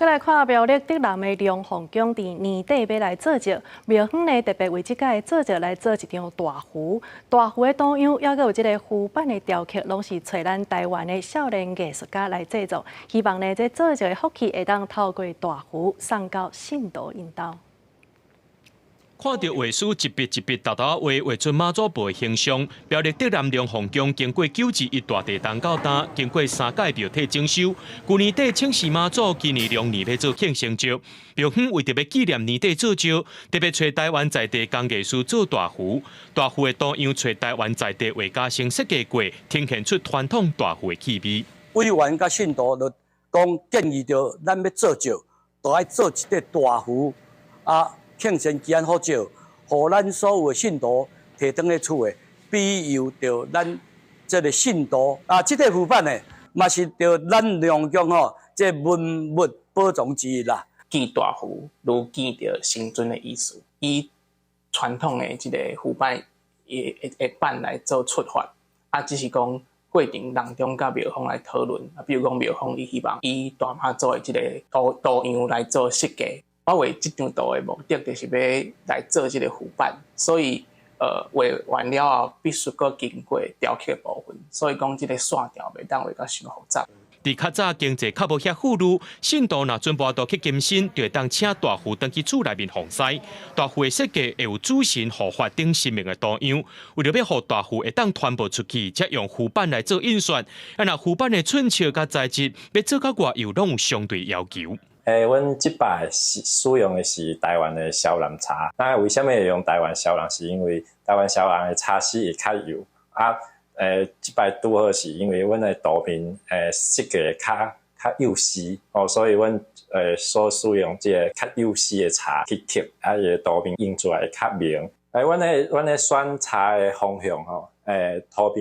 再来看苗栗竹南的龙凤宫，伫年底要来做节，庙方呢特别为即届做节来做一张大壶。大壶的图样，还有即个壶板的雕刻，拢是找咱台湾的少年艺术家来制作。希望呢，这做节的福气会当透过大壶送到信徒因兜。 看到画师一笔一笔沓沓画出妈祖婆的形象，苗栗竹南龙凤宫经过91大地动到担，经过3届庙体整修，去年底请示妈祖，今年龙年要做庆生节。庙方为着要纪念年底做节，特别找台湾在地工艺师做大壶。大壶的图样找台湾在地画家先设计过，呈现出传统大壶的气味。委员甲信徒就讲建议着咱要做节，就爱做一个大壶啊。 庆生期间好少，互咱所有的信徒摕倒去厝的，庇佑着咱这个信徒啊。这个副板呢，嘛是着咱龙宫吼，这文物保存之一啦。见大壶，如见着神尊的意思，以传统的这个副板的板来做出发，啊，只是讲过程当中甲庙方来讨论，啊，比如讲庙方伊希望以大妈祖的这个图样来做设计。 我画这张图的目的，就是要来做这个副板，所以画完了后，必须搁经过雕刻部分，所以讲这个线条袂当画到伤复杂。伫较早经济较无遐富裕，信徒若准备到去金身，就会当请大壶登去厝内面奉祀。大壶的设计会有主神护法等神明的图样，为了要互大壶会当传播出去，才用壶板来做印刷。若壶板的寸尺甲材质要做较外又拢有相对要求。 阮即摆使用的是台湾的小蓝茶。那为什么会用台湾小蓝？是因为台湾小蓝的茶丝会较油啊。即摆拄好是因为阮的图片设计较幼细哦，所以阮所使用这个较幼细的茶去刻，啊，伊的图片印出来会较明。阮的选茶的方向吼，图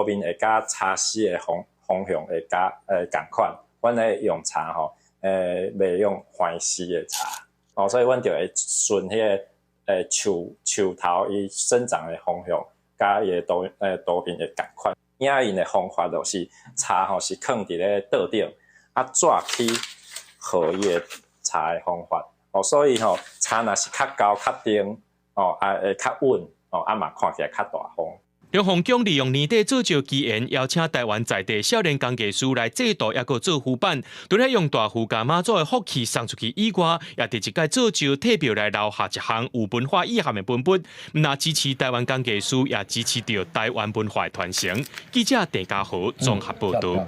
片会甲茶丝的方向会甲共款。阮的用茶吼。 袂用欢喜的茶，哦，所以阮就会顺迄个树头伊生长的方向，甲伊的图片会共款。影印的方法就是茶吼是放伫咧桌顶，啊纸去和伊的茶的方法，哦，所以吼茶若是较高较硬，哦啊会较稳，哦啊嘛看起来较大方。 龙凤宫利用年底做节期缘，邀请台湾在地少年工艺师来制作，也个做壶板。除了用大壶甲妈祖的福气送出去以外，也伫一届做节特别来留下一项有文化意涵的本本。那支持台湾工艺师，也支持着台湾文化的传承。记者郑家豪综合报道。